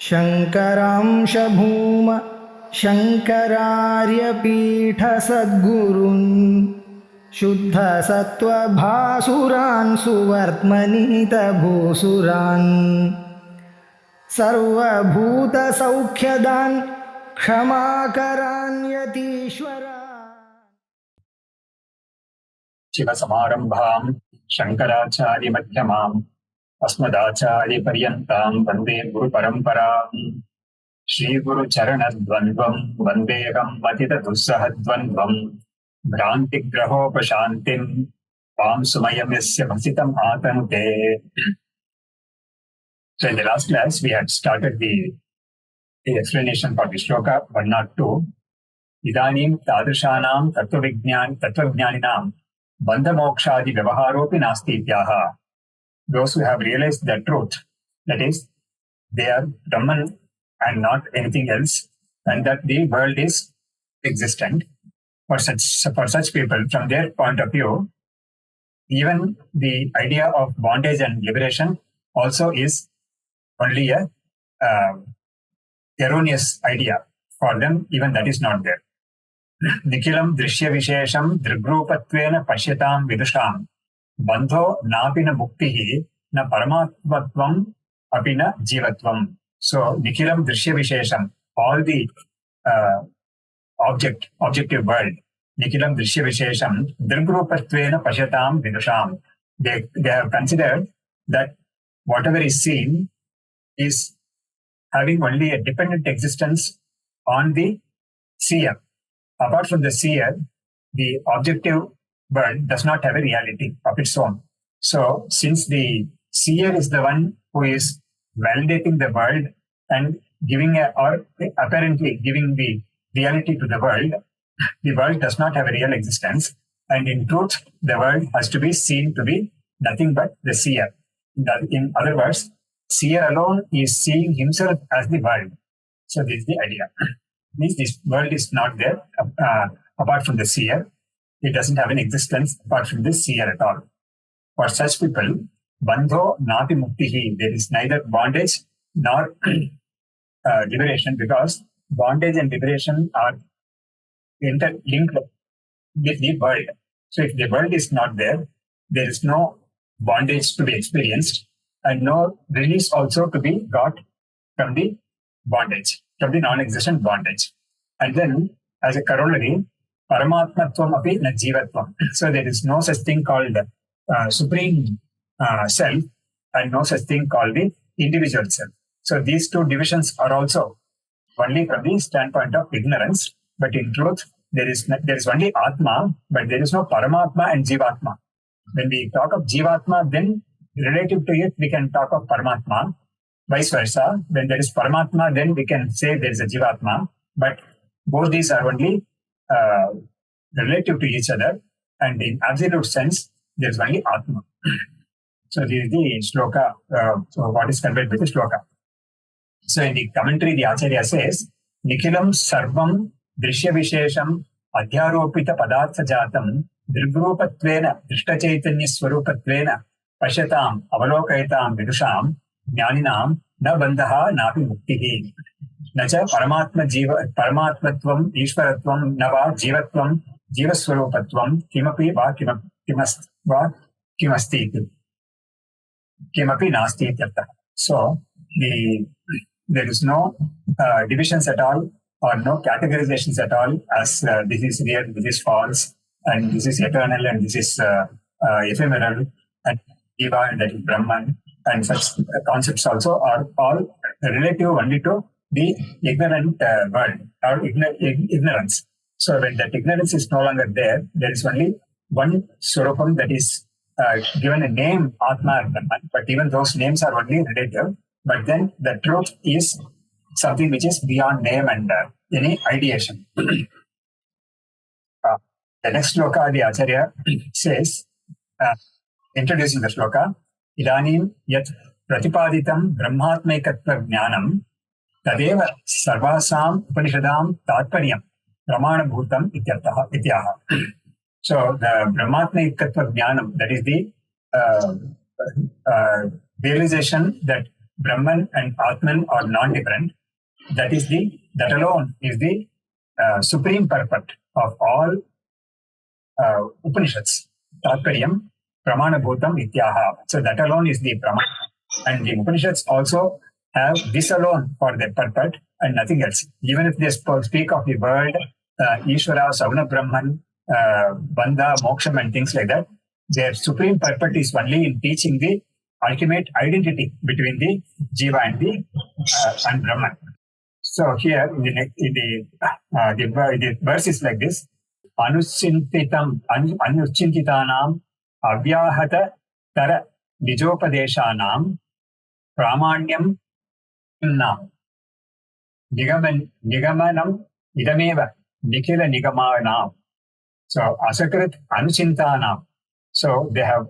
शङ्करांश भूम शङ्करार्यपीठसद्गुरुन् शुद्धसत्त्वभासुरान् सुवर्त्मनीतभूसुरान् सर्वभूतसौख्यदान् क्षमाकरान् यतीश्वरान्। शिवसमारम्भाम् शङ्कराचार्यमध्यमाम् अस्मदाचार्यपर्यन्ताम् वन्दे गुरुपरम्पराम्। श्रीगुरुचरणद्वन्द्वम् वन्देऽहम् मतितदुस्सहद्वन्द्वम् भ्रान्तिग्रहोपशान्तिम् वां सुमयम् यस्य भसितम् आतनुते। So in the last class, we had started the explanation for the shloka 102. Idanim tadrishanam tattvajnaninam bandhamokshadi vyavaharopi nasti ityaha. Those who have realized the truth, that is, they are Brahman and not anything else, and that the world is existent. For such people, from their point of view, even the idea of bondage and liberation also is only a erroneous idea. For them, even that is not there. Nikilam drishya vishesham drigrupattvena pashyatam vidusham bandho napina muktihi na paramatmatvam apina jivatvam. So nikilam drishya vishesham, all the objective world, nikilam drishya vishesham drigrupattvena pashyatam vidusham. They have considered that whatever is seen is having only a dependent existence on the seer. Apart from the seer, the objective world does not have a reality of its own. So, since the seer is the one who is validating the world and apparently giving the reality to the world does not have a real existence. And in truth, the world has to be seen to be nothing but the seer. In other words, seer alone is seeing himself as the world. So this is the idea. Means this world is not there apart from the seer. It doesn't have an existence apart from the seer at all. For such people, bandho napi muktihi, there is neither bondage nor liberation, because bondage and liberation are interlinked with the world. So if the world is not there, there is no bondage to be experienced, and no release also to be got from the bondage, from the non-existent bondage. And then, as a corollary, paramatmatvam api na jivatvam. So there is no such thing called supreme self, and no such thing called the individual self. So these two divisions are also only from the standpoint of ignorance. But in truth, there is only Atma, but there is no Paramatma and Jivatma. When we talk of Jivatma, then relative to it, we can talk of Paramatma. Vice versa, when there is Paramatma, then we can say there is a Jivatma. But both these are only relative to each other. And in absolute sense, there is only Atma. So this is the shloka, so what is conveyed with the shloka. So in the commentary, the Acharya says, Nikilam sarvam drishya vishesham adhyaropita padartha jatam dirgrupatvena drishtachaitanya swarupatvena pashyatam avalokaitam vidusham jnaninam na bandhaha napi muktihi na cha paramatmatvam ishvaratvam na va jivatvam jivaswarupatvam kimapi va kimasti kimapi nasti ityartha. So there is no divisions at all, or no categorizations at all, as this is real, this is false, and this is eternal, and this is ephemeral, and Jiva, and that is Brahman, and such concepts also are all relative only to the ignorant world, or ignorance. So when that ignorance is no longer there, there is only one Swarupam that is given a name, Atma and Brahman, but even those names are only relative. But then the truth is something which is beyond name and any ideation. The next shloka, the Acharya says, introducing the shloka, Idanim yat pratipaditam brahmatmaikatva jnanam tadeva sarvasam upanishadam tatparyam pramana bhutam ityaha. So the brahmatmaikatva jnanam, that is the realization that Brahman and Atman are non-different. That alone is the supreme purport of all Upanishads. Tatparyam Pramana Bhutam Ityaha. So that alone is the Pramana. And the Upanishads also have this alone for their purport and nothing else. Even if they speak of the word Ishvara, Savana Brahman, Bandha, Moksham and things like that, their supreme purport is only in teaching the ultimate identity between the Jiva and Brahman. So here the verse is like this: Anuchintitanam avyahata tara nijopadeshanam pramanyam nam nigamanam idameva nikhila nigamanam. So asakrit anuchintanam. So they have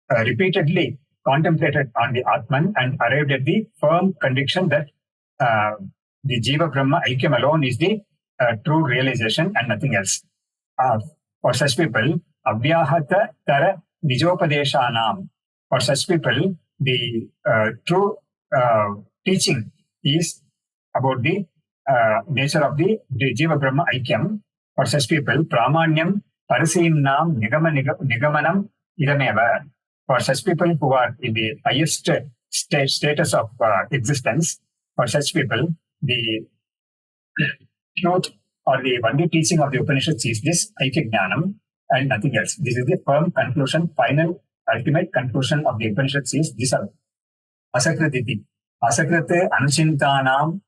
repeatedly contemplated on the Atman and arrived at the firm conviction that the Jiva Brahma Aikyam alone is the true realization and nothing else. For such people, Abhyahata Tara Nijopadeshanam. For such people, the true teaching is about the nature of the Jiva Brahma Aikyam. For such people, Pramanyam Parasimnam Nigamanam Idameva. For such people who are in the highest status of existence, for such people, the truth or the only teaching of the Upanishads is this Aikya Jnanam and nothing else. This is the firm conclusion, final, ultimate conclusion of the Upanishads is this. Asakrititi. Asakrite anuchintitanam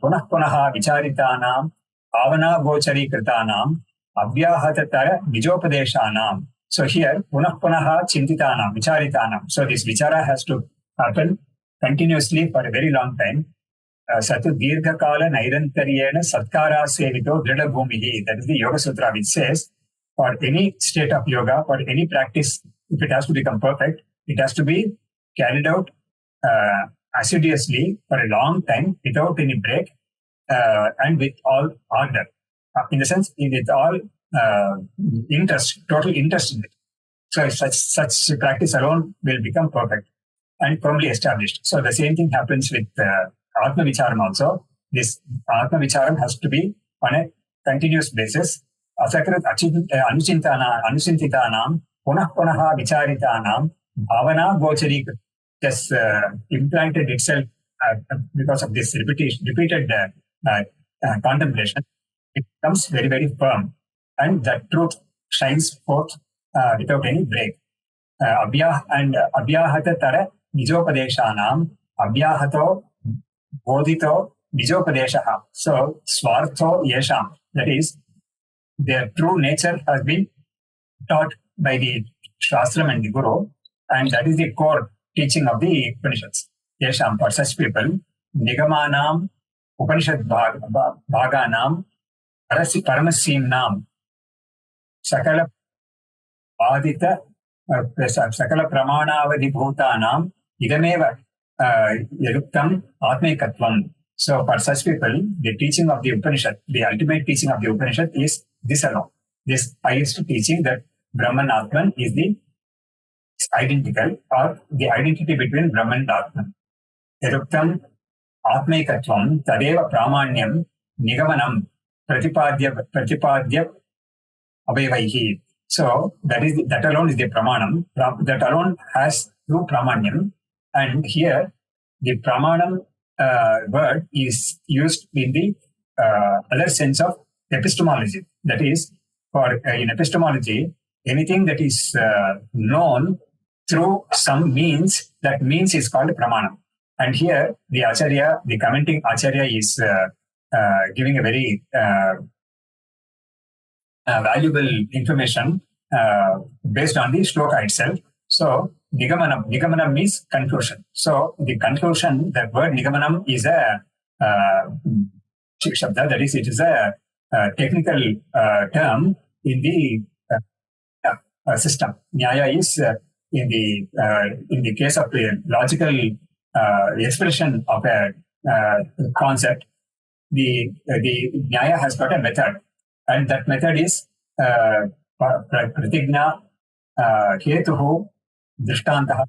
punah punaha vicharitanam avana gochari kritanam abhyahatatara nijopadeshanam. So here, punah punaha chintitanam, vicharitanam. So this vichara has to happen continuously for a very long time. Satu dirgha kala nairantaryena satkara sevito drida bhumihi. That is the Yoga Sutra which says, for any state of yoga, for any practice, if it has to become perfect, it has to be carried out assiduously for a long time without any break and with all order. In the sense, with all interest, total interest in it. So such practice alone will become perfect and firmly established. So the same thing happens with Atma Vicharam also. This Atma Vicharam has to be on a continuous basis. Asakrat anuchintitanam punah punaha vicharitanam bhavana gochari just implanted itself because of this repeated contemplation. It becomes very, very firm. And that truth shines forth without any break. Abhyahata tara nijopadeshanam abhyahato bodhito nijopadeshaha. So, swartho yesham. That is, their true nature has been taught by the Shastram and the Guru. And that is the core teaching of the Upanishads. Yesham, for such people, Nigamanam, Upanishad Bhaganam, Paramasimnam, Sakala Adita, Sakala Pramanavadi Bhutanam, Idameva Yaduktam Atmekatvam. So for such people, the teaching of the Upanishad, the ultimate teaching of the Upanishad is this alone. This highest teaching that Brahman Atman is the identical or the identity between Brahman and Atman. Yaduktam Atmekatvam Tadeva Pramanyam Nigamanam Pratipadya Abhavaihi. So that alone is the Pramanam. That alone has true Pramanyam. And here the Pramanam word is used in the other sense of epistemology. That is, for in epistemology, anything that is known through some means, that means is called Pramanam. And here the Acharya, the commenting Acharya is giving a very valuable information based on the shloka itself. So, Nigamanam means conclusion. So, the conclusion, that word Nigamanam is a shabda, that is, it is a technical term in the system. Nyaya is in the case of the logical expression of a concept. The Nyaya has got a method, and that method is Pratigna, Hetuhu, Drishtantaha,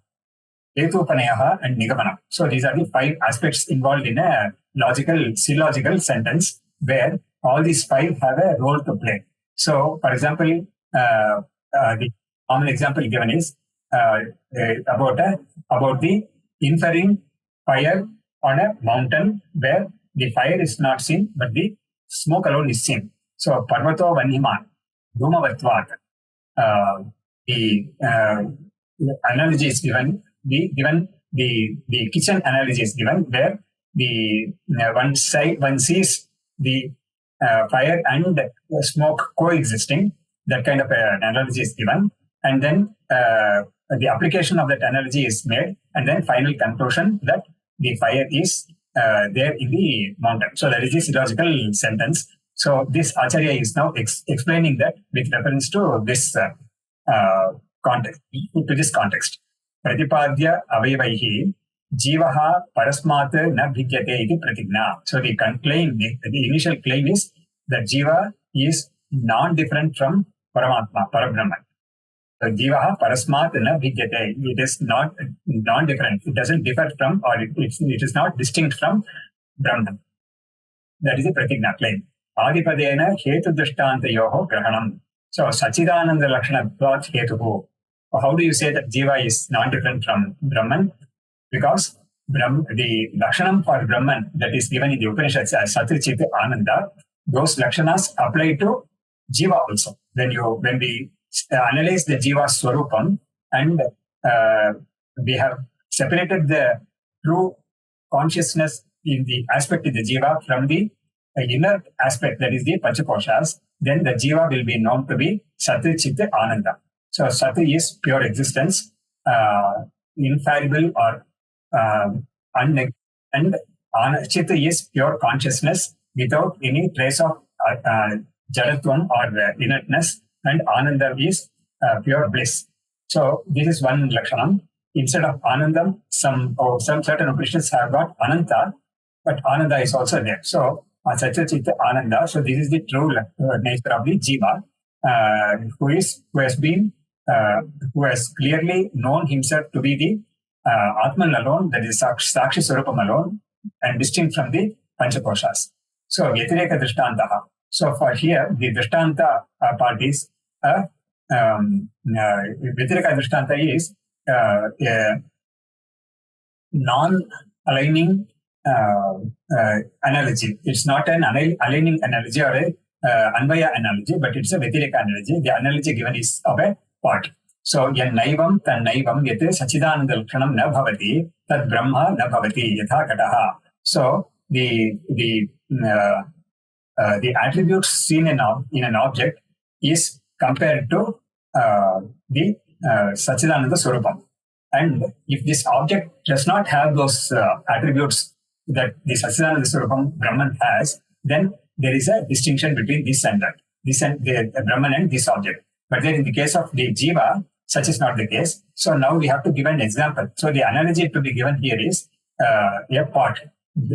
Hetupaneyaha and Nigamanam. So these are the 5 aspects involved in a syllogical sentence where all these 5 have a role to play. So, for example, the common example given is about the inferring fire on a mountain where the fire is not seen, but the smoke alone is seen. So, Parvato Vanhiman, Dhumavatvat, the analogy is given. The kitchen analogy is given where the one sees the fire and smoke coexisting. That kind of an analogy is given, and then the application of that analogy is made, and then final conclusion that the fire is there in the mountain. So that is the syllogical sentence. So this Acharya is now explaining that with reference to this context, to this context. Pratipadya avayavaihi jivaha parasmat na bhidyate iti pratigna. So the initial claim is that jiva is non-different from Paramatma, Parabrahman. So jivaha parasmat na bhidyate. It is not non-different. It doesn't differ from, or it is not distinct from Brahman. That is the pratigna claim. Adipadena hetu drishtantayoho grahanam. So Sachidananda Lakshanatvat hetuhu. How do you say that Jiva is non-different from Brahman? Because the Lakshanam for Brahman that is given in the Upanishads as Satrichit Ananda, those Lakshanas apply to Jiva also. When we analyze the Jiva Swarupam and we have separated the true consciousness in the aspect of the Jiva from the inner aspect, that is the Panchakoshas, then the Jiva will be known to be Satrichit Ananda. So Sati is pure existence, infallible or unnegated, and Chitta is pure consciousness without any trace of Jadatvam or inertness, and Ananda is pure bliss. So this is one Lakshanam. Instead of Anandam, some certain Upanishads have got Ananta, but Ananda is also there. So Satya Chitta Ananda. So this is the true nature of the Jiva, who has clearly known himself to be the Atman alone, that is Sakshi Swarupam alone, and distinct from the Panchakoshas. So Vyatireka Drishtantaha. So for here, the Drishtanta part is Vyatireka Drishtanta is a non-aligning analogy. It's not an aligning analogy or a Anvaya analogy, but it's a Vyatireka analogy. The analogy given is of a part. So, yan naivam tan naivam yate sachidananda lakshanam na bhavati tad brahma na bhavati yatha kataha. So, the attributes seen in an object is compared to the Sachidananda Swarupam. And if this object does not have those attributes that the Sachidananda Swarupam Brahman has, then there is a distinction between this and that, the Brahman and this object. But then in the case of the Jiva, such is not the case. So now we have to give an example. So the analogy to be given here is a pot.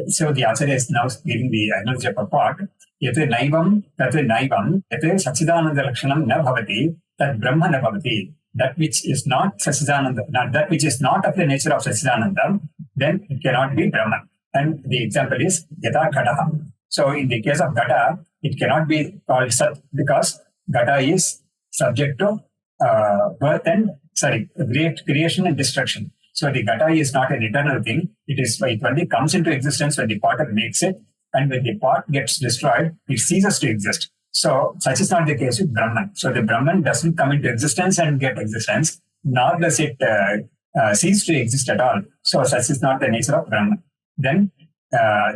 So the Acharya is now giving the analogy of a pot. Yate naivam, tate naivam, yate sachidananda lakshanam na bhavati, tat brahma na bhavati. That which is not Sachidananda, that which is not of the nature of Sachidananda, then it cannot be Brahman. And the example is Yata Kataha. So in the case of Gata, it cannot be called Sat because Gata is subject to creation and destruction. So the Gata is not an eternal thing. It only comes into existence when the potter makes it, and when the pot gets destroyed, it ceases to exist. So such is not the case with Brahman. So the Brahman doesn't come into existence and get existence, nor does it cease to exist at all. So such is not the nature of Brahman. Then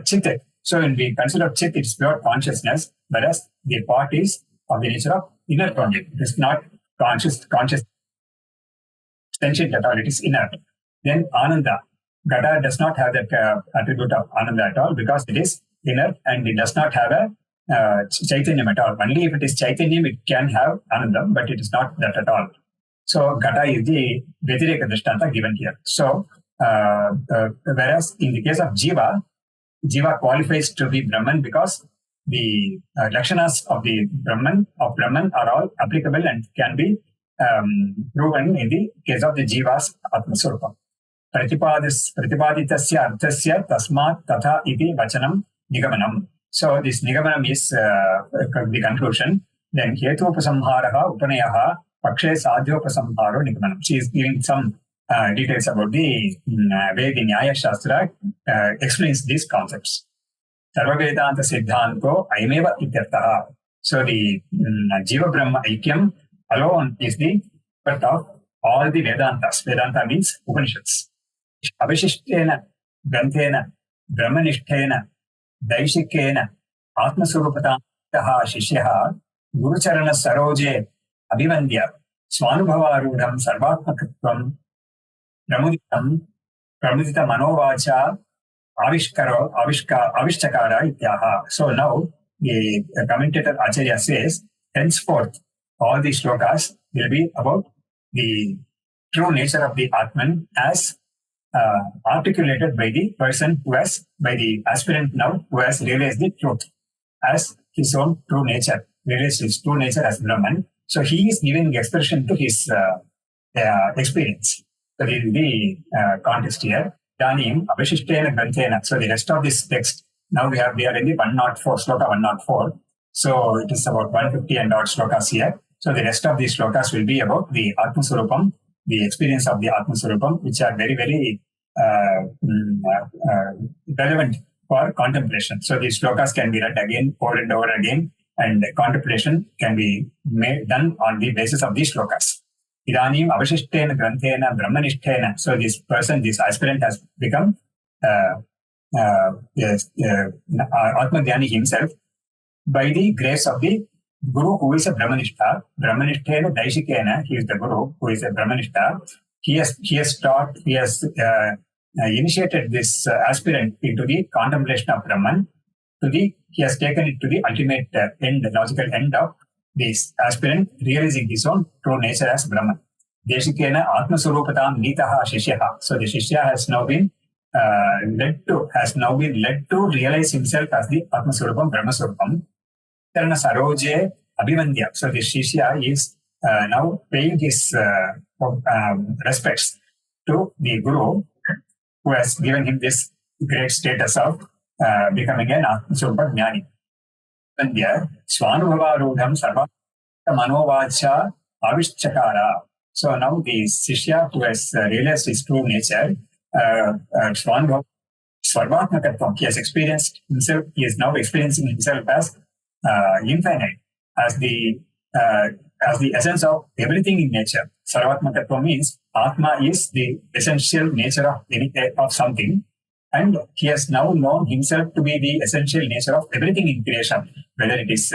Chit. So when we consider Chit, it's pure consciousness, whereas the pot is of the nature of inert only. It is not conscious sentient at all. It is inert. Then Ananda. Gata does not have that attribute of Ananda at all because it is inert and it does not have a Chaitanyam at all. Only if it is Chaitanyam, it can have Anandam, but it is not that at all. So Gata is the Vyatireka Drishtanta given here. So whereas in the case of Jiva qualifies to be Brahman because the Lakshanas of the Brahman are all applicable and can be proven in the case of the Jiva's Atmaswarupa. Pratipaditasya arthasya tasmat tatha iti vachanam nigamanam. So this nigamanam is the conclusion. Then hetupasamharaha upaneyaha pakshe sadhyopasamharo nigamanam. She is giving some details about the way the Nyaya Shastra explains these concepts. Sarva Vedanta Siddhanto Ayameva Ityartaha. So the Jiva Brahma Aikyam alone is the part of all the Vedantas. Vedanta means Upanishads. Avashishtena, Granthena, Brahmanishtena, Daishikena, Atmasurupataha Shishyaha, Gurucharana Saroje, Abhivandya, Swanubhavarudham Sarvatmakatvam, Pramudita Manovacha, Avishchakara Ityaha. So now the commentator Acharya says, henceforth, all these shlokas will be about the true nature of the Atman as articulated by the person who has, by the aspirant now, who has realized the truth as his own true nature, realized his true nature as Brahman. So he is giving expression to his experience. So this is the context here. Danim Avashishtena Granthena. So the rest of this text, now we are in the 104, sloka 104. So it is about 150 and odd slokas here. So the rest of these slokas will be about the Atma-Surupam, the experience of the Atma-Surupam, which are very, very relevant for contemplation. So these slokas can be read again, over and over again, and contemplation can be done on the basis of these slokas. Idanim avashishtena granthena brahmanishtena. So this person, this aspirant has become Atmadhyani himself by the grace of the Guru who is a Brahmanishta. Brahmanishtena daishikena, he is the Guru who is a Brahmanishta. He has initiated this aspirant into the contemplation of Brahman. He has taken it to the ultimate end, the logical end of this aspirant realizing his own true nature as Brahman. Deshikena Atma-Surupatam Nitaha Shishyaha. So the Shishya has now been led to realize himself as the Atma-Surupam, Brahma-Surupam. Tarana Saroje Abhivandya. So the Shishya is now paying his respects to the Guru who has given him this great status of becoming an Atma-Surupa Jnani. Swanubhavarudham Sarva Manovacha Avishchakara. So now the Shishya who has realized his true nature, Swarvatmakatvam, he has experienced himself, he is now experiencing himself as infinite, as the essence of everything in nature. Sarvatmakatvam means Atma is the essential nature of something. And he has now known himself to be the essential nature of everything in creation, whether it is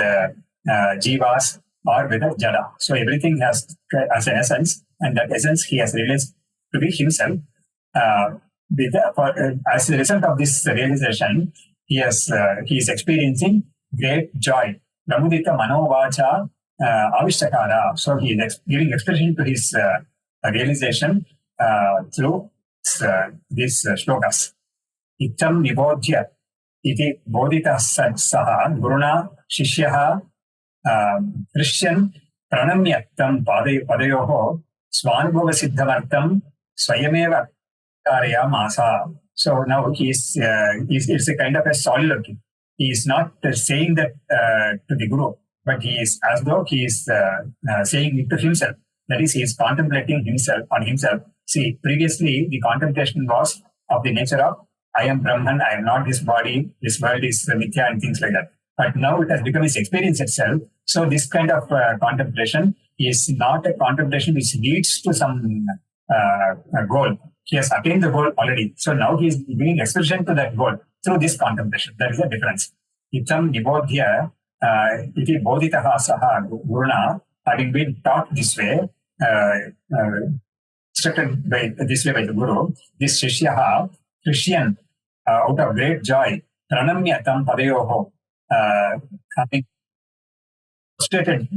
jivas or whether jada. So everything has as an essence, and that essence he has realized to be himself. As a result of this realization, he is experiencing great joy. Pramudita Manovacha Avishchakara. So he is giving expression to his realization through these shlokas. Itam nibodhya iti bodhita saha guruna shishyaha Christian pranamyattam padayoho swanubhava siddhamartam swayameva karya masa. So now it's a kind of a soliloquy. He is not saying that to the Guru, but he is as though he is saying it to himself. That is, he is contemplating on himself. See, previously the contemplation was of the nature of I am Brahman, I am not this body, this world is mithya and things like that. But now it has become his experience itself. So this kind of contemplation is not a contemplation which leads to some goal. He has attained the goal already. So now he is giving expression to that goal through this contemplation. That is the difference. Itam nibodhya iti bodhitaha saha guruna, having been taught this way, instructed by this way by the Guru, this shishyaha, Christian, out of great joy, pranamyatam padayoho, having prostrated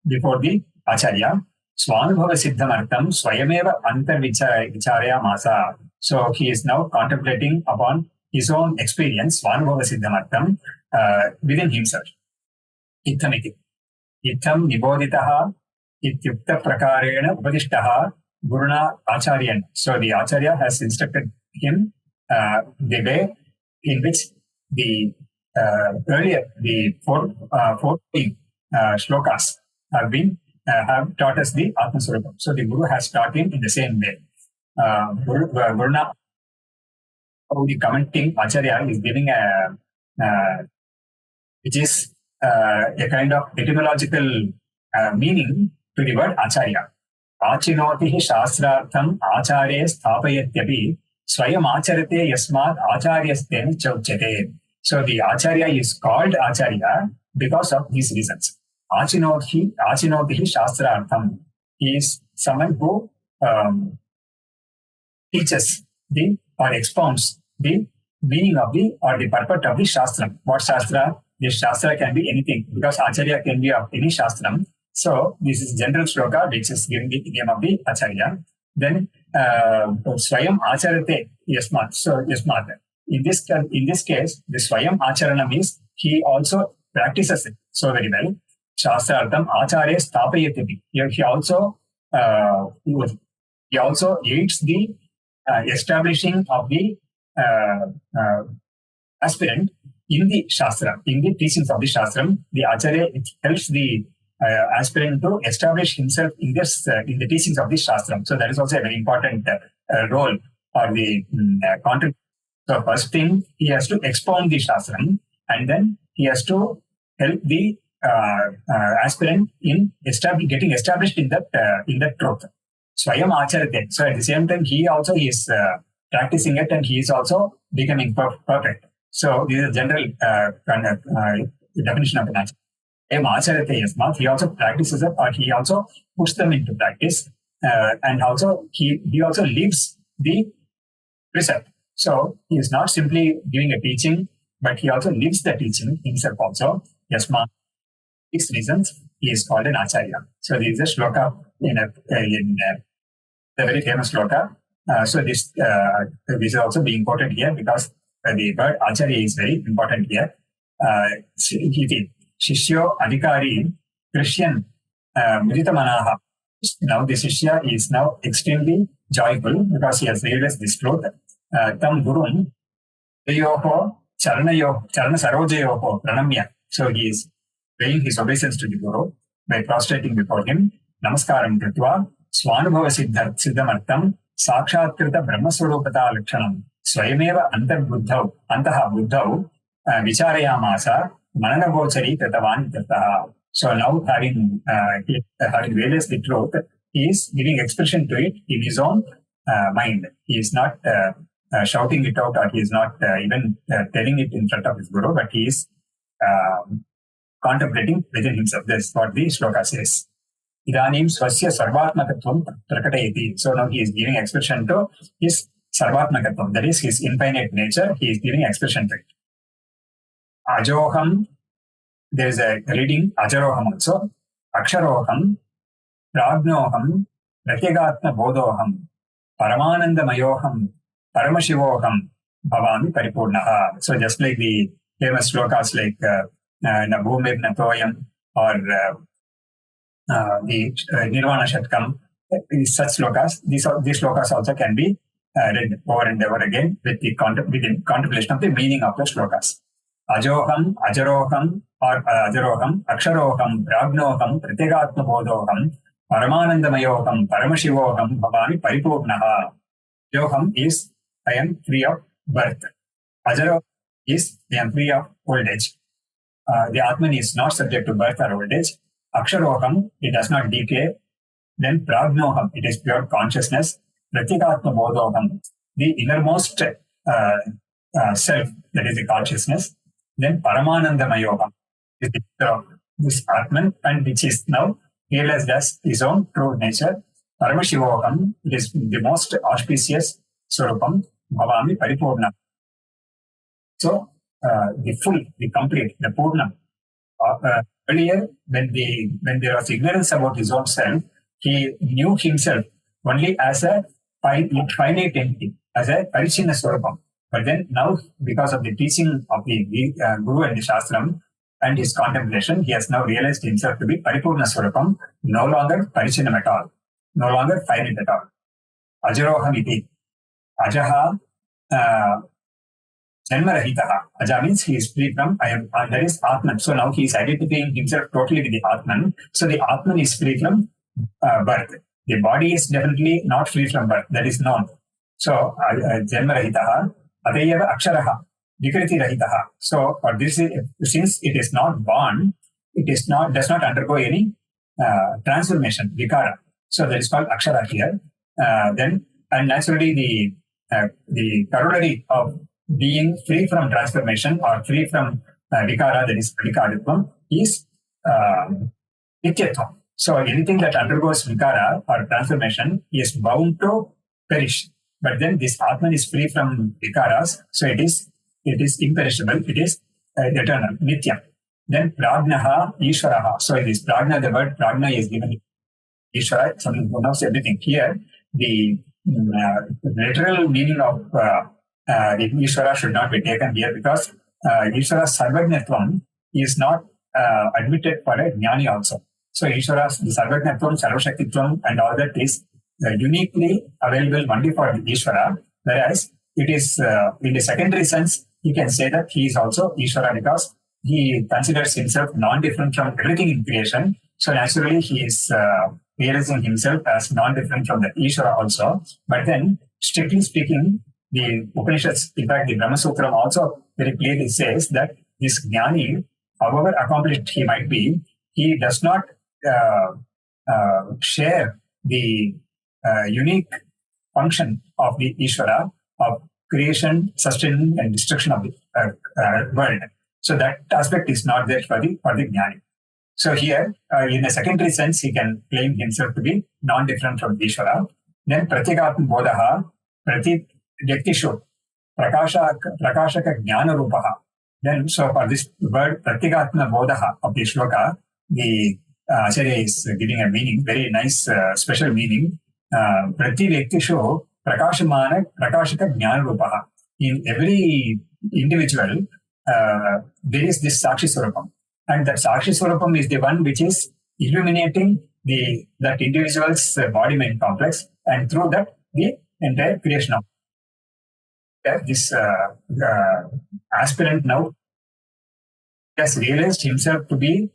before the Acharya, Swanubhava Siddhamartam Swayameva Antarvicharya Masa. So he is now contemplating upon his own experience, Swanubhava Siddhamartam, within himself. Ithamiti. Itham Niboditaha Ityukta Prakarena Upadishtaha Guruna Acharyan. So the Acharya has instructed him the way in which the earlier, the 14 shlokas have taught us the Atma Swarupam. So the Guru has taught him in the same way. Guruna, the commenting Acharya is giving which is a kind of etymological meaning to the word Acharya. Achinotihi Shastrartham Acharye Sthapayatyapi Swayam Acharate Yasmat Acharyastena Chauchate. So the Acharya is called Acharya because of these reasons. Achinotihi Shastrartham. He is someone who teaches or expounds the meaning of or the purport of the Shastra. What Shastra? This Shastra can be anything because Acharya can be of any Shastram. So this is general shloka which is giving the name of the Acharya. Then Swayam Acharate Yasmat. So Yasmat. In this case, the Swayam Acharana means he also practices it so very well. Shastrartham Acharya Sthapayati. He also aids the establishing of the aspirant in the Shastra, in the teachings of the Shastram. The Acharya helps the aspirant to establish himself in the teachings of the Shastram. So that is also a very important role or the contribution. So first thing, he has to expound the Shastram, and then he has to help the aspirant in getting established in that truth. Swayam Acharate. So at the same time, he is practicing it, and he is also becoming perfect. So this is a general definition of an Acharya. He also practices it, or he also puts them into practice, and also he also lives the precept. So he is not simply giving a teaching, but he also lives the teaching himself also. Yasma. These reasons he is called an Acharya. So this is a shloka in a very famous shloka. So this is also being quoted here because the word Acharya is very important here. Shishyo Adhikari Christian Mudita. Now the Shishya is now extremely joyful because he has realized this truth. Tam Gurum Yoho Charana Sarojayoho Pranamya. So he is paying his obeisance to the Guru by prostrating before him. Namaskaram Kritva Swanubhava Siddhamartam Sakshatkrita Brahmaswarupata Lakshanam Swayameva Antaha Buddhau Vicharayamasa Mananagochari Kritavan Kritaha. So now having realized the truth, he is giving expression to it in his own mind. He is not shouting it out, or he is not even telling it in front of his Guru, but he is contemplating within himself. This is what the shloka says. Idanim swasya sarvatmakatvam prakatayati. So now he is giving expression to his sarvatmakatvam, that is his infinite nature. He is giving expression to it. Ajoham, there is a reading Ajaroham also. Aksharoham, Pragnoham, Pratyagatma Bodhoham, Paramananda Mayoham, Paramashivoham, Bhavami Paripurnaha. So just like the famous shlokas like Nabhumir Natoyam or the Nirvana Shatkam, such shlokas, these shlokas also can be read over and over again with the contemplation of the meaning of the shlokas. Ajoham, Ajaroham, or Ajaroham, Aksharoham, Pragnoham, Pratyagatma Bodhoham, Paramanandamayoham, Paramashivoham, Bhavami Paripurnaha. Ajoham is I am free of birth. Ajaroham is I am free of old age. The Atman is not subject to birth or old age. Aksharoham, it does not decay. Then Pragnoham, it is pure consciousness. Pratyagatma Bodhoham, the innermost self, that is the consciousness. Then Paramanandamayoham is this Atman, and which is now realized as his own true nature. Paramashivoham, it is the most auspicious Swarupam, Bhavami Paripurna. So the full, the complete, the Purnam. Earlier, when there was ignorance about his own self, he knew himself only as a finite entity, as a Parichinna Swarupam. But then now, because of the teaching of the Guru and the Shastram and his contemplation, he has now realized himself to be Paripurna Swarupam, no longer Parichinam at all. no longer find it at all. Ajaroham iti. Ajaha janmarahitaha. Aja means he is free from I am, there is Atman. So now he is identifying himself totally with the Atman. So the Atman is free from birth. The body is definitely not free from birth. That is known. So janmarahitaha. Adayava aksharaha. Vikriti rahitaha. So for this, since it is not born, it is not does not undergo any transformation, vikara. So that is called akshara here. Then and naturally the corollary of being free from transformation or free from vikara, that is vikaditvam, is nityatvam. So anything that undergoes vikara or transformation is bound to perish. But then this Atman is free from vikaras, so it is imperishable, it is eternal, nityam. Then prajnaha ishvaraha. So in this prajna, the word prajna is given ishvara, someone who knows everything. Here, the literal meaning of the ishvara should not be taken here, because ishvara's sarvajnatvam is not admitted for a jnani also. So ishvara's sarvajnatvam, sarvashaktitvam and all that is uniquely available only for the ishvara, whereas it is in the secondary sense, you can say that he is also ishvara because he considers himself non-different from everything in creation. So naturally, he is realizing himself as non-different from the Ishvara also. But then, strictly speaking, the Upanishads, in fact, the Brahma Sutram also very clearly says that this Jnani, however accomplished he might be, he does not share the unique function of the Ishvara of creation, sustaining, and destruction of the world. So that aspect is not there for the Jnani. So here, in a secondary sense, he can claim himself to be non-different from Ishvara. Then pratyekatma bodhaha, pratyektishu, prakashaka jnana rupaha. Then, so for this word pratyekatma bodhaha of the shloka, the Acharya is giving a meaning, very nice special meaning. Pratyektishu prakashaka jnana rupaha. In every individual, there is this Sakshi Swarupam. And that Sakshi Swarupam is the one which is illuminating that individual's body-mind complex, and through that, the entire creation of this aspirant now has realized himself to be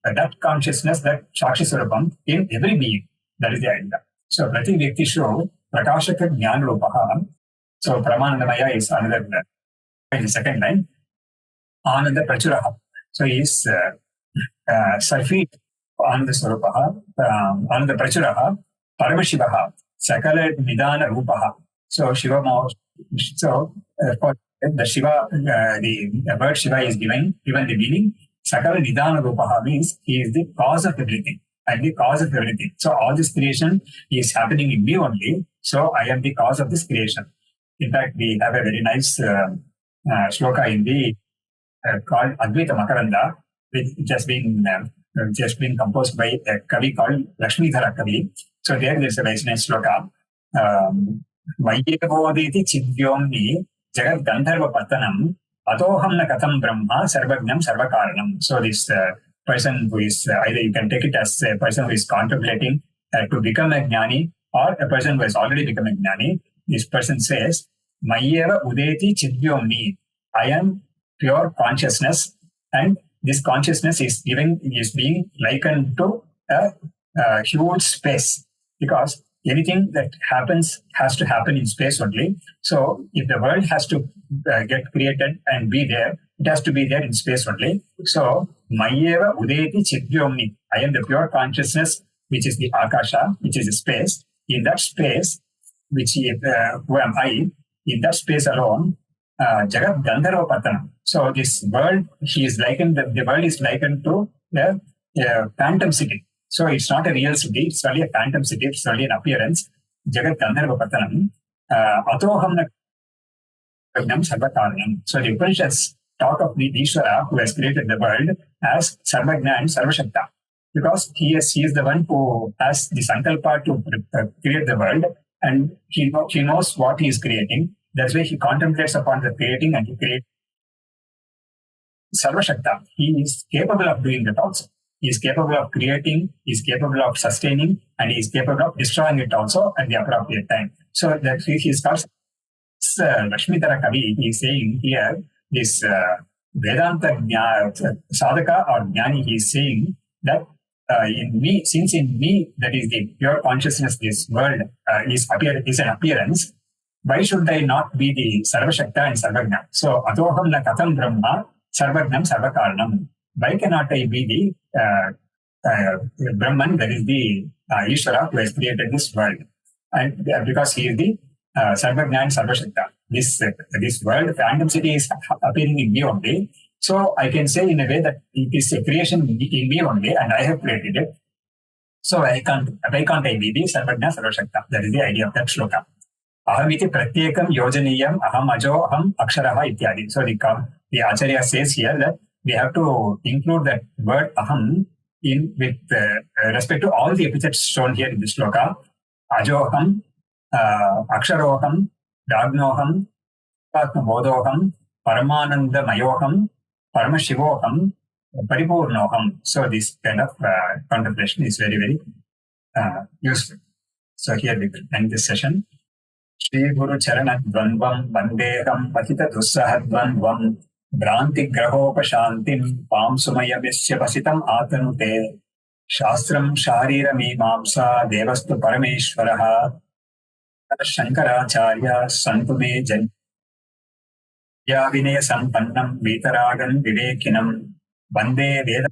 that consciousness, that Sakshi Swarupam in every being. That is the idea. So, Prati Vyaktishu Prakashaka Jnana Rupaha. So, Pramanandamaya is another in the second line. Ananda Prachuraha. So he is Safit Ananda Swarupaha, Ananda Prachuraha, Paramashivaha, Sakala Nidana Rupaha. So Shiva, so for the Shiva, the word Shiva is given the meaning. Sakala Nidana Rupaha means he is the cause of everything and the cause of everything. So all this creation is happening in me only. So I am the cause of this creation. In fact, we have a very nice shloka in the called Advaita Makaranda, which has been composed by a Kavi called Lakshmidhara Kavi. So there is a very nice shloka. Vayevoditi chidyomni jagat gandharva patanam atoham na katham brahma sarvagnam sarvakaranam. So this person who is, either you can take it as a person who is contemplating to become a jnani, or a person who has already become a jnani. This person says, Mayeva udeti chidyomni. I am pure consciousness, and this consciousness is being likened to a huge space, because anything that happens has to happen in space only. So if the world has to get created and be there, it has to be there in space only. So Mayeva udeti chidyomni. I am the pure consciousness, which is the akasha, which is the space. In that space, which who am I? In that space alone, Jagat Gandharva Patanam. So this world, the world is likened to a phantom city. So it's not a real city, it's only a phantom city, it's only an appearance. Jagat Gandharva Patanam. Atoham Nagnam Sarvakaranam. So the Upanishads talk of the Ishvara who has created the world as Sarvagna and Sarvashakta. Because he is the one who has the Sankalpa to create the world, and he knows what he is creating. That's why he contemplates upon the creating, and he creates Sarvashakta. He is capable of doing that also. He is capable of creating, he is capable of sustaining, and he is capable of destroying it also at the appropriate time. So that he is called Lakshmitara Kavi. He is saying here, this Vedanta sadhaka or jnani, he is saying that in me, since in me, that is the pure consciousness, this world is an appearance, why should I not be the Sarvashakta and Sarvagna? So, Atoham na katham Brahma, Sarvagnam Sarvakaranam. Why cannot I be the Brahman, that is the Ishvara who has created this world? And because he is the Sarvagna and Sarvashakta. This world, phantom city is appearing in me only. So I can say in a way that it is a creation in me only, and I have created it. So why can't I be the Sarvagna Sarvashakta? That is the idea of that shloka. Ahamiti pratyekam yojaniyam aham ajo aham aksharaha ityadi. So the Acharya says here that we have to include that word aham in with respect to all the epithets shown here in this shloka. Ajoham, aksharoham, dagnoham, patmabodoham, paramananda mayoham, paramashivoham, paripurnoham. So this kind of contemplation is very, very useful. So here we will end this session. Shri Guru Charanat Dvandvam Bandeham Patita Dussahadvandvam Bhranti Grahopashantim Pam Sumayamisya Pasitam Atanute Shastram Sharira Mimamsa Devastu Parameshwaraha Shankaracharya Santume Jan Vinaya Sampannam Vitaragan Vivekinam Bande Veda